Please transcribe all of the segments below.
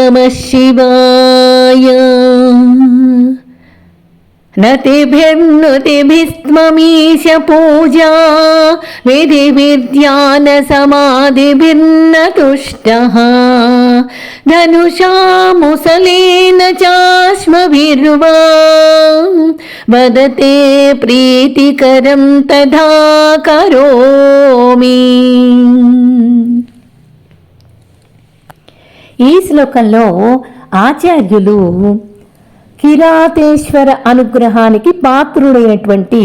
నమః శివాయ. నతిభిర్నుతిభిస్త్వమీశ పూజా విధిభిర్ధ్యాన సమాధిభిర్న తుష్టః. ధనుషా ముసలేన చాశ్మభిర్వా వదతే ప్రీతికరం తథా కరోమి. ఈ శ్లోకంలో ఆచార్యులు కిరాతేశ్వర అనుగ్రహానికి పాత్రుడైనటువంటి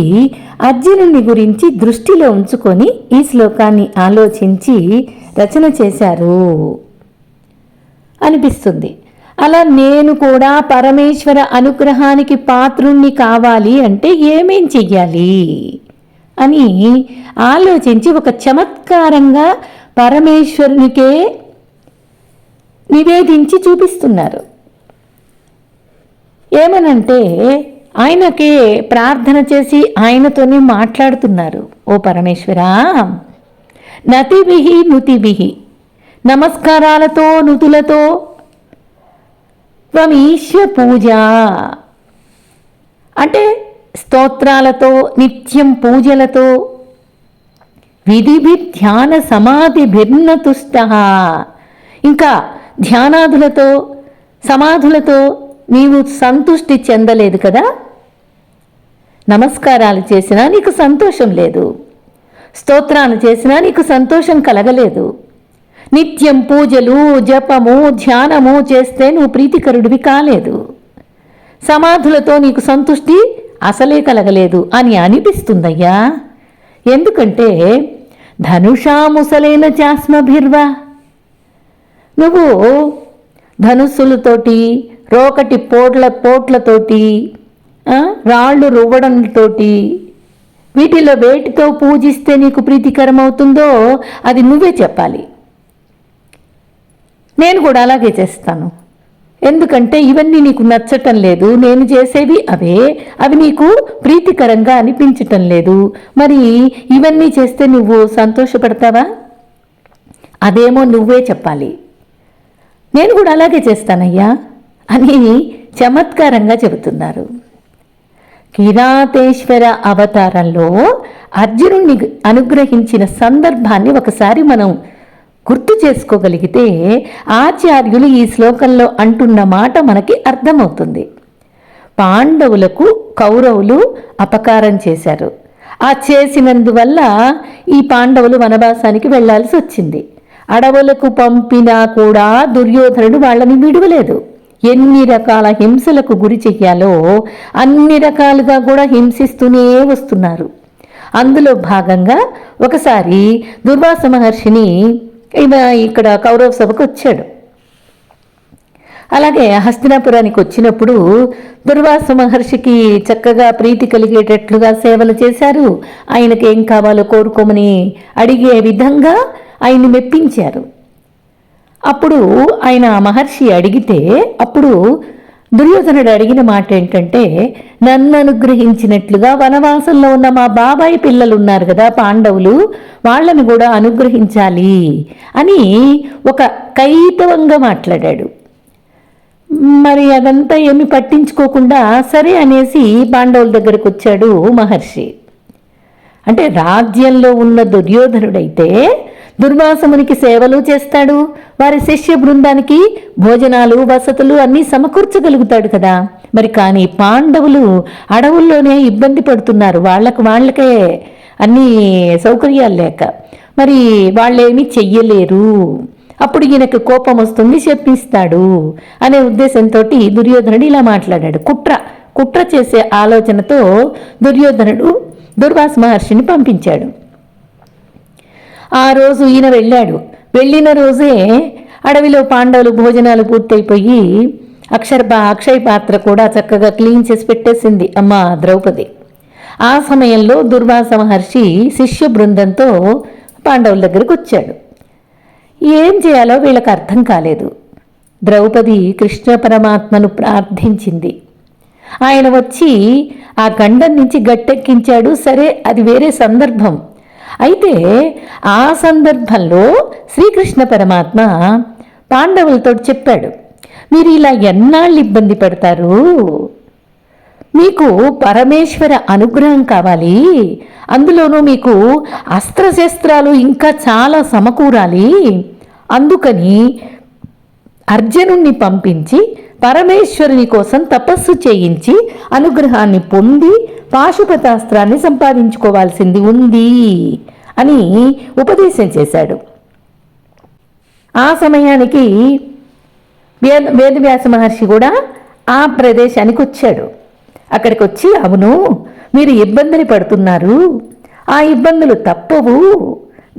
అర్జునుని గురించి దృష్టిలో ఉంచుకొని ఈ శ్లోకాన్ని ఆలోచించి రచన చేశారు అనిపిస్తుంది. అలా నేను కూడా పరమేశ్వర అనుగ్రహానికి పాత్రుణ్ణి కావాలి అంటే ఏమేం చెయ్యాలి అని ఆలోచించి ఒక చమత్కారంగా పరమేశ్వరునికే నివేదించి చూపిస్తున్నారు. ఏమనంటే ఆయనకే ప్రార్థన చేసి ఆయనతోనే మాట్లాడుతున్నారు. ఓ పరమేశ్వరా, నతిభిహి నుతిభిహి, నమస్కారాలతో నుతులతో, త్వమీశ్వ పూజ అంటే స్తోత్రాలతో నిత్యం పూజలతో, విధిభి ధ్యాన సమాధిభిర్నతుష్టః ఇంకా ధ్యానాదులతో సమాధులతో నీవు సంతృష్టి చెందలేదు కదా. నమస్కారాలు చేసినా నీకు సంతోషం లేదు, స్తోత్రాలు చేసినా నీకు సంతోషం కలగలేదు. నిత్యం పూజలు జపము ధ్యానము చేస్తే నువ్వు ప్రీతికరుడివి కాలేదు. సమాధులతో నీకు సంతృష్టి అసలే కలగలేదు అని అనిపిస్తుందయ్యా. ఎందుకంటే ధనుషా ముసలేన చాస్మభిర్వా, నువ్వు ధనుస్సులతోటి రోకటి పోట్లతోటి రాళ్ళు రువ్వడంతోటి వీటిలో వేటితో పూజిస్తే నీకు ప్రీతికరమవుతుందో అది నువ్వే చెప్పాలి. నేను కూడా అలాగే చేస్తాను. ఎందుకంటే ఇవన్నీ నీకు నచ్చటం లేదు, నేను చేసేవి అవే, అవి నీకు ప్రీతికరంగా అనిపించటం లేదు. మరి ఇవన్నీ చేస్తే నువ్వు సంతోషపడతావా? అదేమో నువ్వే చెప్పాలి. నేను కూడా అలాగే చేస్తానయ్యా అని చమత్కారంగా చెబుతున్నారు. కిరాతేశ్వర అవతారంలో అర్జునుడిని అనుగ్రహించిన సందర్భాన్ని ఒకసారి మనం గుర్తు చేసుకోగలిగితే ఆచార్యులు ఈ శ్లోకంలో అంటున్న మాట మనకి అర్థమవుతుంది. పాండవులకు కౌరవులు అపకారం చేశారు. ఆ చేసినందువల్ల ఈ పాండవులు వనవాసానికి వెళ్లాల్సి వచ్చింది. అడవులకు పంపినా కూడా దుర్యోధనుడు వాళ్ళని విడవలేదు. ఎన్ని రకాల హింసలకు గురి చెయ్యాలో అన్ని రకాలుగా కూడా హింసిస్తూనే వస్తున్నారు. అందులో భాగంగా ఒకసారి దుర్వాస మహర్షిని ఇక్కడ కౌరవ సభకు వచ్చాడు. అలాగే హస్తినాపురానికి వచ్చినప్పుడు దుర్వాస మహర్షికి చక్కగా ప్రీతి కలిగేటట్లుగా సేవలు చేశారు. ఆయనకి ఏం కావాలో కోరుకోమని అడిగే విధంగా ఆయన్ని మెప్పించారు. అప్పుడు ఆయన మహర్షి అడిగితే అప్పుడు దుర్యోధనుడు అడిగిన మాట ఏంటంటే, నన్ను అనుగ్రహించినట్లుగా వనవాసంలో ఉన్న మా బాబాయి పిల్లలు ఉన్నారు కదా పాండవులు, వాళ్ళని కూడా అనుగ్రహించాలి అని ఒక కైతవంగా మాట్లాడాడు. మరి అదంతా ఏమి పట్టించుకోకుండా సరే అనేసి పాండవుల దగ్గరకు వచ్చాడు మహర్షి. అంటే రాజ్యంలో ఉన్న దుర్యోధనుడైతే దుర్వాసమునికి సేవలు చేస్తాడు, వారి శిష్య బృందానికి భోజనాలు వసతులు అన్నీ సమకూర్చగలుగుతాడు కదా. మరి కానీ పాండవులు అడవుల్లోనే ఇబ్బంది పడుతున్నారు, వాళ్ళకే అన్ని సౌకర్యాలు లేక మరి వాళ్ళేమీ చెయ్యలేరు. అప్పుడు ఈయనకు కోపం వస్తుంది, శపిస్తాడు అనే ఉద్దేశంతో దుర్యోధనుడు ఇలా మాట్లాడాడు. కుట్ర చేసే ఆలోచనతో దుర్యోధనుడు దుర్వాస మహర్షిని పంపించాడు. ఆ రోజు ఈయన వెళ్ళాడు. వెళ్ళిన రోజే అడవిలో పాండవులు భోజనాలు పూర్తయిపోయి అక్షయ పాత్ర కూడా చక్కగా క్లీన్ చేసి పెట్టేసింది అమ్మ ద్రౌపది. ఆ సమయంలో దుర్వాస మహర్షి శిష్య బృందంతో పాండవుల దగ్గరకు వచ్చాడు. ఏం చేయాలో వీళ్ళకి అర్థం కాలేదు. ద్రౌపది కృష్ణ పరమాత్మను ప్రార్థించింది. ఆయన వచ్చి ఆ గండం నుంచి గట్టెక్కించాడు. సరే, అది వేరే సందర్భం. అయితే ఆ సందర్భంలో శ్రీకృష్ణ పరమాత్మ పాండవులతో చెప్పాడు, మీరు ఇలా ఎన్నాళ్ళు ఇబ్బంది పడతారు? మీకు పరమేశ్వర అనుగ్రహం కావాలి, అందులోనూ మీకు అస్త్రశస్త్రాలు ఇంకా చాలా సమకూరాలి. అందుకని అర్జునుణ్ణి పంపించి పరమేశ్వరుని కోసం తపస్సు చేయించి అనుగ్రహాన్ని పొంది పాశుపతాస్త్రాన్ని సంపాదించుకోవాల్సింది ఉంది అని ఉపదేశం చేశాడు. ఆ సమయానికి వేదవ్యాస మహర్షి కూడా ఆ ప్రదేశానికి వచ్చాడు. అక్కడికి వచ్చి, అవును, మీరు ఇబ్బందులు పడుతున్నారు, ఆ ఇబ్బందులు తప్పవు,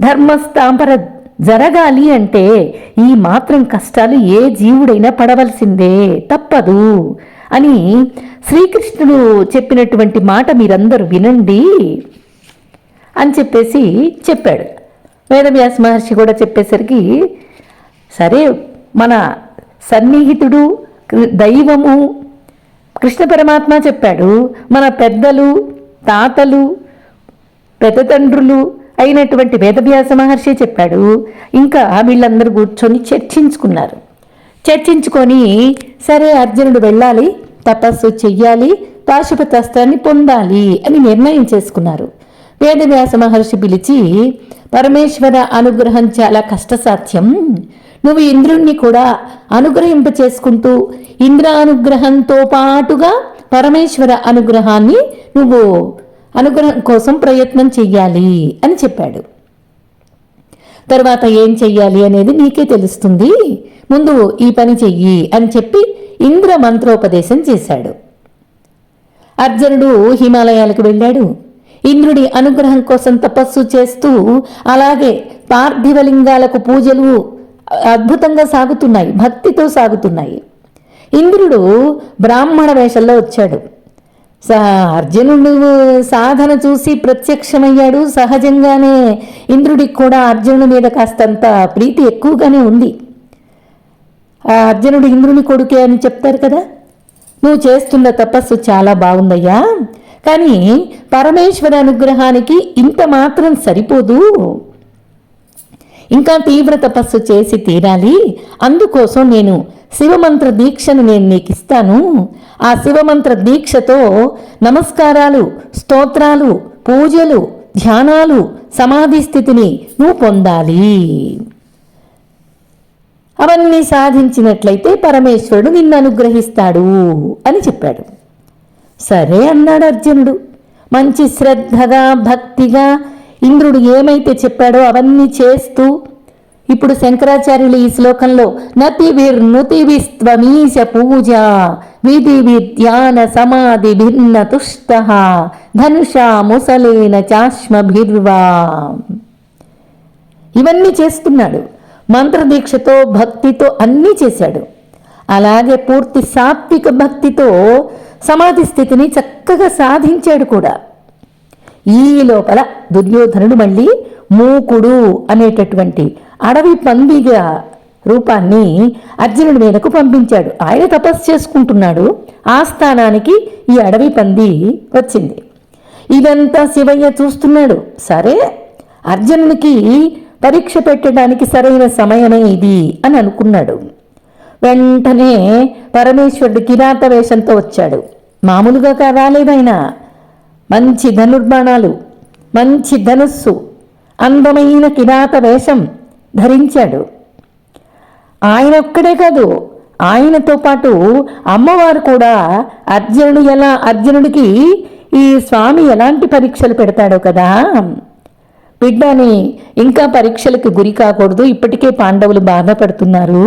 ధర్మస్థాపన జరగాలి అంటే ఈ మాత్రం కష్టాలు ఏ జీవుడైనా పడవలసిందే, తప్పదు అని శ్రీకృష్ణుడు చెప్పినటువంటి మాట మీరందరూ వినండి అని చెప్పాడు. వేదవ్యాస మహర్షి కూడా చెప్పేసరికి, సరే, మన సన్నిహితుడు దైవము కృష్ణ పరమాత్మ చెప్పాడు, మన పెద్దలు, తాతలు, పెద్దతండ్రులు అయినటువంటి వేదవ్యాస మహర్షి చెప్పాడు. ఇంకా వీళ్ళందరూ కూర్చొని చర్చించుకొని సరే అర్జునుడు వెళ్ళాలి, తపస్సు చెయ్యాలి, పాశుపతాస్త్రాన్ని పొందాలి అని నిర్ణయం చేసుకున్నారు. వేదవ్యాస మహర్షి పిలిచి, పరమేశ్వర అనుగ్రహం చాలా కష్టసాధ్యం, నువ్వు ఇంద్రుణ్ణి కూడా అనుగ్రహింప చేసుకుంటూ ఇంద్రానుగ్రహంతో పాటుగా పరమేశ్వర అనుగ్రహాన్ని నువ్వు అనుగ్రహం కోసం ప్రయత్నం చెయ్యాలి అని చెప్పాడు. తర్వాత ఏం చెయ్యాలి అనేది నీకే తెలుస్తుంది, ముందు ఈ పని చెయ్యి అని చెప్పి ఇంద్ర మంత్రోపదేశం చేశాడు. అర్జునుడు హిమాలయాలకు వెళ్ళాడు. ఇంద్రుడి అనుగ్రహం కోసం తపస్సు చేస్తూ అలాగే పార్థివలింగాలకు పూజలు అద్భుతంగా సాగుతున్నాయి, భక్తితో సాగుతున్నాయి. ఇంద్రుడు బ్రాహ్మణ వేషంలో వచ్చాడు. అర్జునుడు సాధన చూసి ప్రత్యక్షమయ్యాడు. సహజంగానే ఇంద్రుడికి కూడా అర్జునుడి మీద కాస్తంత ప్రీతి ఎక్కువగానే ఉంది. అర్జునుడు ఇంద్రుని కొడుకే అని చెప్తారు కదా. నువ్వు చేస్తున్న తపస్సు చాలా బాగుందయ్యా, కానీ పరమేశ్వర అనుగ్రహానికి ఇంత మాత్రం సరిపోదు, ఇంకా తీవ్ర తపస్సు చేసి తీరాలి. అందుకోసం నేను శివమంత్ర దీక్షను నీకు ఇస్తాను. ఆ శివమంత్ర దీక్షతో నమస్కారాలు, స్తోత్రాలు, పూజలు, ధ్యానాలు, సమాధి స్థితిని నువ్వు పొందాలి. అవన్నీ సాధించినట్లయితే పరమేశ్వరుడు నిన్ను అనుగ్రహిస్తాడు అని చెప్పాడు. సరే అన్నాడు అర్జునుడు. మంచి శ్రద్ధగా, భక్తిగా ఇంద్రుడు ఏమైతే చెప్పాడో అవన్నీ చేస్తూ, ఇప్పుడు శంకరాచార్యులు ఈ శ్లోకంలో నతివిస్త్వమీశ పూజ విధి విధ్యాన సమాధి భిన్న తుష్ట ధనుషా ముసలేన చాష్మభిర్వా, ఇవన్నీ చేస్తున్నాడు. మంత్రదీక్షతో, భక్తితో అన్నీ చేశాడు. అలాగే పూర్తి సాత్విక భక్తితో సమాధి స్థితిని చక్కగా సాధించాడు కూడా. ఈ లోపల దుర్యోధనుడు మళ్ళీ మూకుడు అనేటటువంటి అడవి పందిగా రూపాన్ని అర్జునుడి మీదకు పంపించాడు. ఆయన తపస్సు చేసుకుంటున్నాడు. ఆ స్థానానికి ఈ అడవి పంది వచ్చింది. ఇదంతా శివయ్య చూస్తున్నాడు. సరే, అర్జునునికి పరీక్ష పెట్టడానికి సరైన సమయమే ఇది అని అనుకున్నాడు. వెంటనే పరమేశ్వరుడు కిరాత వేషంతో వచ్చాడు. మామూలుగా రాలేదైనా. మంచి ధనుర్బాణాలు, మంచి ధనుస్సు, అందమైన కిరాత వేషం ధరించాడు. ఆయన ఒక్కడే కాదు, ఆయనతో పాటు అమ్మవారు కూడా అర్జునుడికి ఈ స్వామి ఎలాంటి పరీక్షలు పెడతాడో కదా, బిడ్డని ఇంకా పరీక్షలకు గురి కాకూడదు, ఇప్పటికే పాండవులు బాధపడుతున్నారు,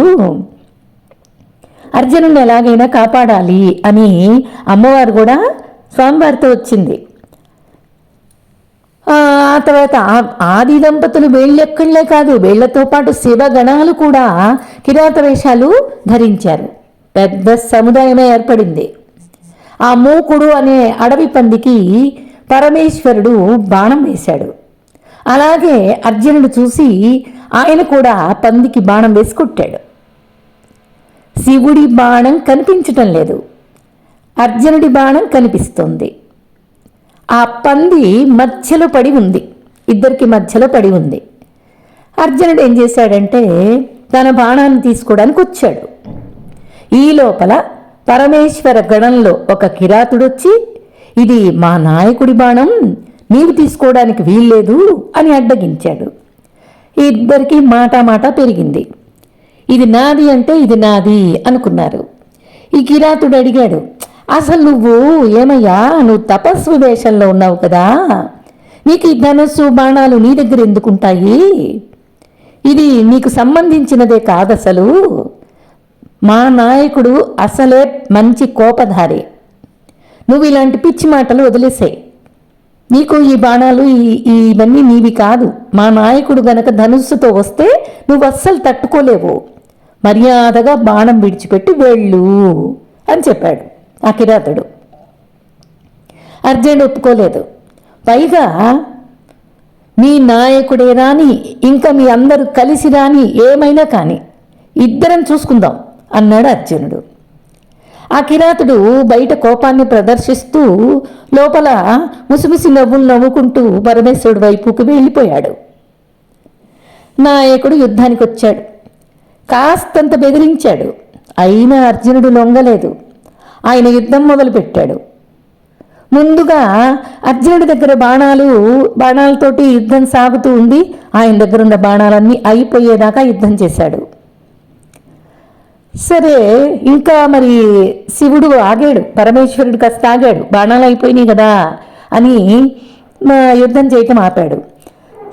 అర్జునుడిని ఎలాగైనా కాపాడాలి అని అమ్మవారు కూడా స్వామివారితో వచ్చింది. ఆ తర్వాత ఆది దంపతులు వీళ్ళెక్కళ్లే కాదు, వీళ్లతో పాటు శివగణాలు కూడా కిరాత వేషాలు ధరించారు. పెద్ద సముదాయమే ఏర్పడింది. ఆ మూకుడు అనే అడవి పందికి పరమేశ్వరుడు బాణం వేశాడు. అలాగే అర్జునుడు చూసి ఆయన కూడా పందికి బాణం వేసి కొట్టాడు. శివుడి బాణం కనిపించటం లేదు, అర్జునుడి బాణం కనిపిస్తోంది. ఆ పంది మధ్యలో పడి ఉంది, ఇద్దరికి మధ్యలో పడి ఉంది. అర్జునుడు ఏం చేశాడంటే తన బాణాన్ని తీసుకోవడానికి వచ్చాడు. ఈ లోపల పరమేశ్వర గణంలో ఒక కిరాతుడొచ్చి, ఇది మా నాయకుడి బాణం, నీవు తీసుకోవడానికి వీల్లేదు అని అడ్డగించాడు. ఇద్దరికీ మాట పెరిగింది. ఇది నాది అంటే ఇది నాది అనుకున్నారు. ఈ కిరాతుడు అడిగాడు, అసలు నువ్వు ఏమయ్యా, నువ్వు తపస్వి వేషంలో ఉన్నావు కదా, నీకు ఈ ధనుస్సు బాణాలు నీ దగ్గర ఎందుకుంటాయి? ఇది నీకు సంబంధించినదే కాదసలు. మా నాయకుడు అసలే మంచి కోపధారి. నువ్వు ఇలాంటి పిచ్చి మాటలు వదిలేసాయి. నీకు ఈ బాణాలు ఇవన్నీ నీవి కాదు. మా నాయకుడు గనక ధనుస్సుతో వస్తే నువ్వు అస్సలు తట్టుకోలేవు. మర్యాదగా బాణం విడిచిపెట్టి వెళ్ళు అని చెప్పాడు ఆ కిరాతుడు. అర్జునుడు ఒప్పుకోలేదు. పైగా మీ నాయకుడే రాని, ఇంకా మీ అందరూ కలిసి రాని, ఏమైనా కానీ ఇద్దరం చూసుకుందాం అన్నాడు అర్జునుడు. ఆ కిరాతుడు బయట కోపాన్ని ప్రదర్శిస్తూ లోపల ముసిముసి నవ్వులు నవ్వుకుంటూ పరమేశ్వరుడు వైపుకు వెళ్ళిపోయాడు. నాయకుడు యుద్ధానికి వచ్చాడు. కాస్తంత బెదిరించాడు. అయినా అర్జునుడు లొంగలేదు. ఆయన యుద్ధం మొదలుపెట్టాడు. ముందుగా అర్జునుడి దగ్గర బాణాలతోటి యుద్ధం సాగుతూ ఉంది. ఆయన దగ్గర ఉన్న బాణాలన్నీ అయిపోయేదాకా యుద్ధం చేశాడు. సరే, ఇంకా మరి శివుడు ఆగాడు, పరమేశ్వరుడు కాస్త ఆగాడు. బాణాలు అయిపోయినాయి కదా అని యుద్ధం చేయటం ఆపాడు.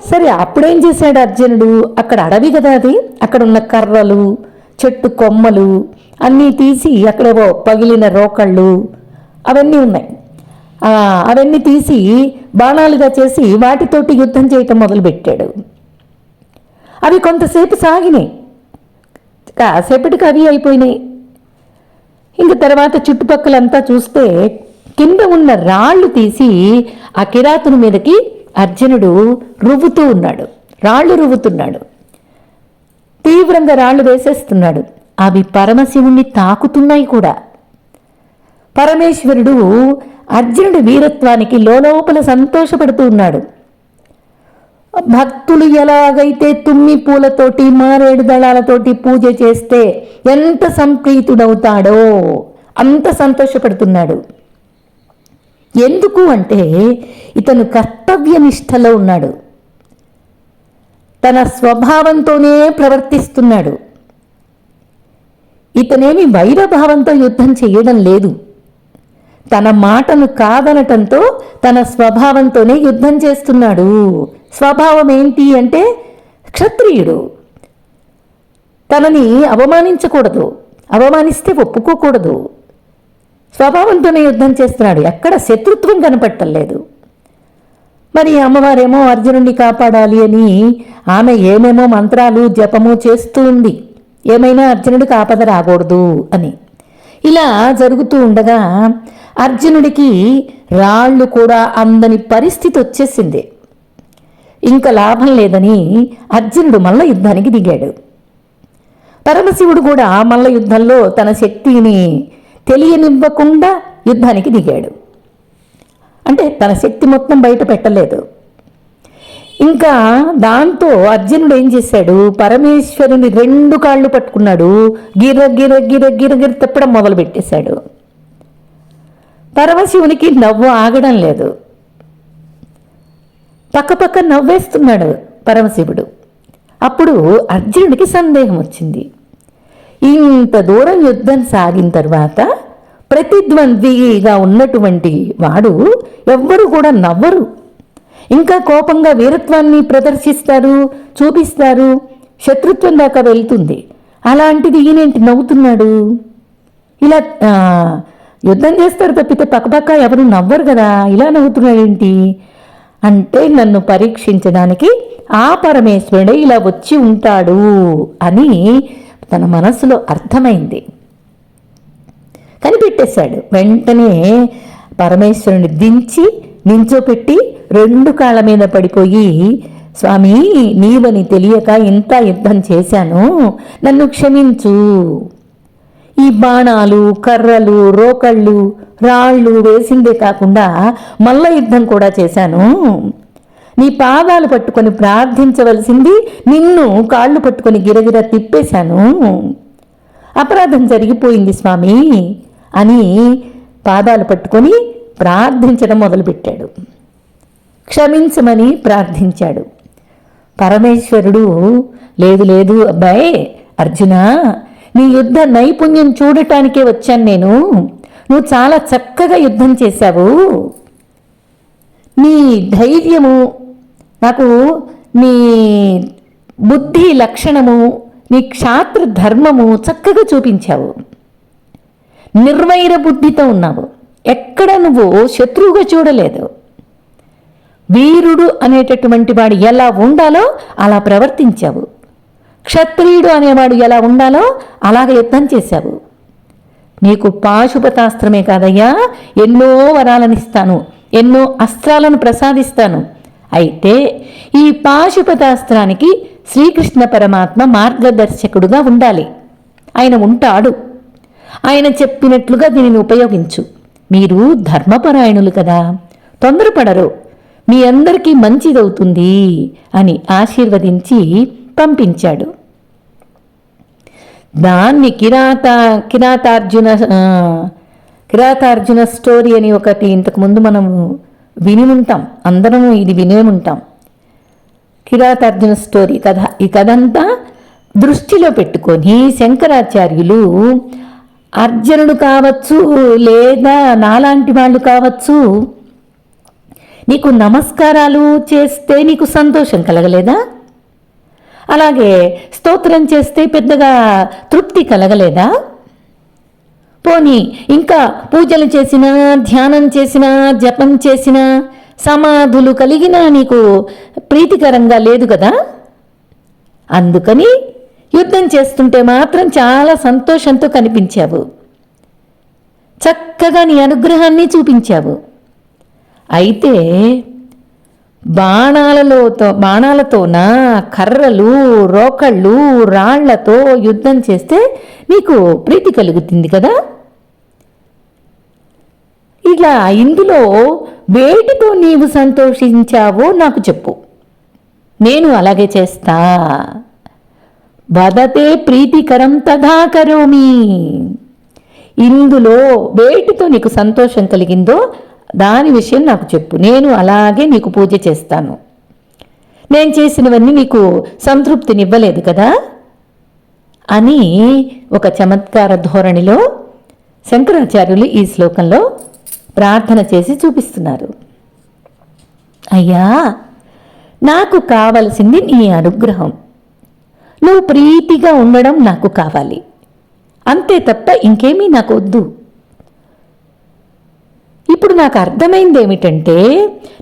సరే, అప్పుడేం చేశాడు అర్జునుడు? అక్కడ అడవి కదా అది, అక్కడ ఉన్న కర్రలు, చెట్టు కొమ్మలు అన్నీ తీసి, అక్కడేవో పగిలిన రోకళ్ళు అవన్నీ ఉన్నాయి, అవన్నీ తీసి బాణాలుగా చేసి వాటితోటి యుద్ధం చేయటం మొదలుపెట్టాడు. అవి కొంతసేపు సాగినాయి. కాసేపటికి అవి అయిపోయినాయి. ఇంక తర్వాత చుట్టుపక్కలంతా చూస్తే కింద ఉన్న రాళ్ళు తీసి ఆ కిరాతుని మీదకి అర్జునుడు రాళ్ళు రువ్వుతున్నాడు. తీవ్రంగా రాళ్ళు వేసేస్తున్నాడు. అవి పరమశివుణ్ణి తాకుతున్నాయి కూడా. పరమేశ్వరుడు అర్జునుడి వీరత్వానికి లోపల సంతోషపడుతూ ఉన్నాడు. భక్తులు ఎలాగైతే తుమ్మి పూలతోటి, మారేడు దళాలతోటి పూజ చేస్తే ఎంత సంప్రీతుడవుతాడో అంత సంతోషపడుతున్నాడు. ఎందుకు అంటే ఇతను కర్తవ్యనిష్టలో ఉన్నాడు. తన స్వభావంతోనే ప్రవర్తిస్తున్నాడు. ఇతనేమి వైరభావంతో యుద్ధం చేయడం లేదు. తన మాటను కాదనటంతో తన స్వభావంతోనే యుద్ధం చేస్తున్నాడు. స్వభావం ఏంటి అంటే క్షత్రియుడు. తనని అవమానించకూడదు, అవమానిస్తే ఒప్పుకోకూడదు. స్వభావంతోనే యుద్ధం చేస్తున్నాడు. ఎక్కడ శత్రుత్వం కనపట్టలేదు. మరి అమ్మవారేమో అర్జునుడిని కాపాడాలి అని ఆమె ఏమేమో మంత్రాలు జపము చేస్తూ ఉంది. ఏమైనా అర్జునుడికి ఆపద రాకూడదు అని. ఇలా జరుగుతూ ఉండగా అర్జునుడికి రాళ్ళు కూడా అందని పరిస్థితి వచ్చేసింది. ఇంకా లాభం లేదని అర్జునుడు మల్ల యుద్ధానికి దిగాడు. పరమశివుడు కూడా మల్ల యుద్ధంలో తన శక్తిని తెలియనివ్వకుండా యుద్ధానికి దిగాడు. అంటే తన శక్తి మొత్తం బయట పెట్టలేదు. ఇంకా దాంతో అర్జునుడు ఏం చేశాడు? పరమేశ్వరుని 2 కాళ్ళు పట్టుకున్నాడు. గిర గిర గిర గిర గిర తిప్పడం మొదలు పెట్టేశాడు. పరమశివునికి నవ్వు ఆగడం లేదు. పక్కపక్క నవ్వేస్తున్నాడు పరమశివుడు. అప్పుడు అర్జునుడికి సందేహం వచ్చింది. ఇంత దూరం యుద్ధం సాగిన తర్వాత ప్రతిద్వంద్విగా ఉన్నటువంటి వాడు ఎవ్వరూ కూడా నవ్వరు. ఇంకా కోపంగా వీరత్వాన్ని ప్రదర్శిస్తారు, చూపిస్తారు. శత్రుత్వం దాకా వెళ్తుంది. అలాంటిది ఈయనేంటి నవ్వుతున్నాడు? ఇలా యుద్ధం చేస్తారు తప్పితే పక్కపక్క ఎవరు నవ్వరు కదా, ఇలా నవ్వుతున్నాడేంటి అంటే నన్ను పరీక్షించడానికి ఆ పరమేశ్వరుడే ఇలా వచ్చి ఉంటాడు అని తన మనసులో అర్థమైంది. కనిపెట్టేశాడు. వెంటనే పరమేశ్వరుని దించి నించోపెట్టి 2 కాళ్ళ మీద పడిపోయి, స్వామి నీవని తెలియక ఇంత యుద్ధం చేశాను, నన్ను క్షమించు. ఈ బాణాలు, కర్రలు, రోకళ్ళు, రాళ్ళు వేసిందే కాకుండా మల్ల యుద్ధం కూడా చేశాను. నీ పాదాలు పట్టుకొని ప్రార్థించవలసింది నిన్ను కాళ్ళు పట్టుకొని గిరగిర తిప్పేశాను. అపరాధం జరిగిపోయింది స్వామి అని పాదాలు పట్టుకొని ప్రార్థించడం మొదలుపెట్టాడు. క్షమించమని ప్రార్థించాడు. పరమేశ్వరుడు, లేదు లేదు అబ్బాయి అర్జున, నీ యుద్ధ నైపుణ్యం చూడటానికే వచ్చాను నేను. నువ్వు చాలా చక్కగా యుద్ధం చేశావు. నీ ధైర్యము, నాకు నీ బుద్ధి లక్షణము, నీ క్షాత్ర ధర్మము చక్కగా చూపించావు. నిర్వైర బుద్ధితో ఉన్నావు. ఎక్కడ నువ్వు శత్రువుగా చూడలేదు. వీరుడు అనేటటువంటి వాడు ఎలా ఉండాలో అలా ప్రవర్తించావు. క్షత్రియుడు అనేవాడు ఎలా ఉండాలో అలాగ యుద్ధం చేశావు. నీకు పాశుపతాస్త్రమే కాదయ్యా, ఎన్నో వరాలను ఇస్తాను, ఎన్నో అస్త్రాలను ప్రసాదిస్తాను. అయితే ఈ పాశుపతాస్త్రానికి శ్రీకృష్ణ పరమాత్మ మార్గదర్శకుడుగా ఉండాలి. ఆయన ఉంటాడు. ఆయన చెప్పినట్లుగా దీనిని ఉపయోగించు. మీరు ధర్మపరాయణులు కదా, తొందరపడరు, మీ అందరికీ మంచిదవుతుంది అని ఆశీర్వదించి పంపించాడు. దాన్ని కిరాతార్జున స్టోరీ అని ఒకటి ఇంతకుముందు మనం విని ఉంటాం, అందరము ఇది వినే ఉంటాం. కిరాతార్జున స్టోరీ కథ. ఈ కథ అంతా దృష్టిలో పెట్టుకొని శంకరాచార్యులు అర్జునుడు కావచ్చు, లేదా నాలాంటి వాళ్ళు కావచ్చు, నీకు నమస్కారాలు చేస్తే నీకు సంతోషం కలగలేదా? అలాగే స్తోత్రం చేస్తే పెద్దగా తృప్తి కలగలేదా? పోనీ ఇంకా పూజలు చేసినా, ధ్యానం చేసినా, జపం చేసినా, సమాధులు కలిగినా నీకు ప్రీతికరంగా లేదు కదా? అందుకని యుద్ధం చేస్తుంటే మాత్రం చాలా సంతోషంతో కనిపించావు. చక్కగా నీ అనుగ్రహాన్ని చూపించావు. అయితే బాణాలతోనా, కర్రలు, రోకళ్ళు, రాళ్లతో యుద్ధం చేస్తే నీకు ప్రీతి కలుగుతుంది కదా? ఇలా ఇందులో వేటితో నీవు సంతోషించావో నాకు చెప్పు, నేను అలాగే చేస్తా. వదతే ప్రీతికరం తథా కరోమి. ఇందులో వేటితో నీకు సంతోషం కలిగిందో దాని విషయం నాకు చెప్పు, నేను అలాగే నీకు పూజ చేస్తాను. నేను చేసినవన్నీ నీకు సంతృప్తినివ్వలేదు కదా అని ఒక చమత్కార ధోరణిలో శంకరాచార్యులు ఈ శ్లోకంలో ప్రార్థన చేసి చూపిస్తున్నారు. అయ్యా, నాకు కావలసింది నీ అనుగ్రహం. నువ్వు ప్రీతిగా ఉండడం నాకు కావాలి, అంతే తప్ప ఇంకేమీ నాకు వద్దు. ఇప్పుడు నాకు అర్థమైంది ఏమిటంటే,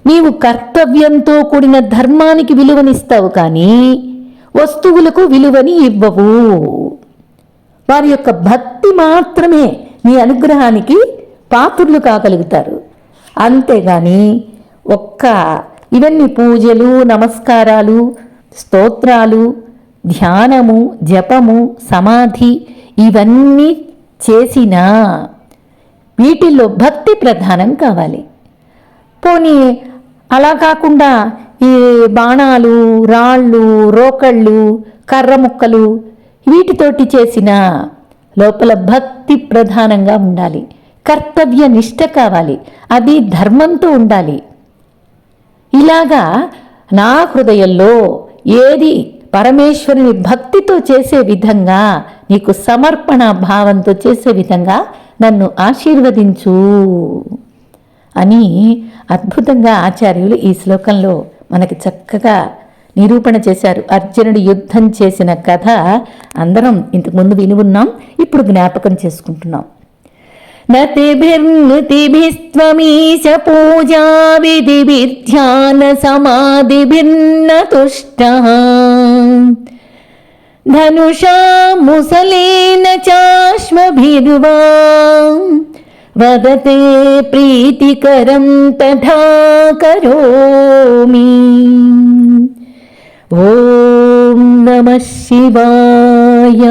నీవు కర్తవ్యంతో కూడిన ధర్మానికి విలువనిస్తావు, కానీ వస్తువులకు విలువని ఇవ్వవు. వారి యొక్క భక్తి మాత్రమే నీ అనుగ్రహానికి పాత్రులు కాగలుగుతారు. అంతేగాని ఇవన్నీ పూజలు, నమస్కారాలు, స్తోత్రాలు, ధ్యానము, జపము, సమాధి ఇవన్నీ చేసినా వీటిల్లో భక్తి ప్రధానం కావాలి. పోనీ అలా కాకుండా ఈ బాణాలు, రాళ్ళు, రోకళ్ళు, కర్ర ముక్కలు వీటితోటి చేసిన లోపల భక్తి ప్రధానంగా ఉండాలి. కర్తవ్య నిష్ట కావాలి, అది ధర్మంతో ఉండాలి. ఇలాగా నా హృదయంలో ఏది పరమేశ్వరుని భక్తితో చేసే విధంగా, నీకు సమర్పణ భావంతో చేసే విధంగా నన్ను ఆశీర్వదించు అని అద్భుతంగా ఆచార్యులు ఈ శ్లోకంలో మనకి చక్కగా నిరూపణ చేశారు. అర్జునుడు యుద్ధం చేసిన కథ అందరం ఇంతకుముందు విని ఉన్నాం, ఇప్పుడు జ్ఞాపకం చేసుకుంటున్నాం. నతిభిర్నృతిభిస్త్వమీశ పూజా విధిభిర్ధ్యాన సమాధిభిర్న తుష్టః ధనుషా ముసలేన చాశ్వభిర్వా వదతే ప్రీతికరం తథా కరోమి. ఓం నమః శివాయ.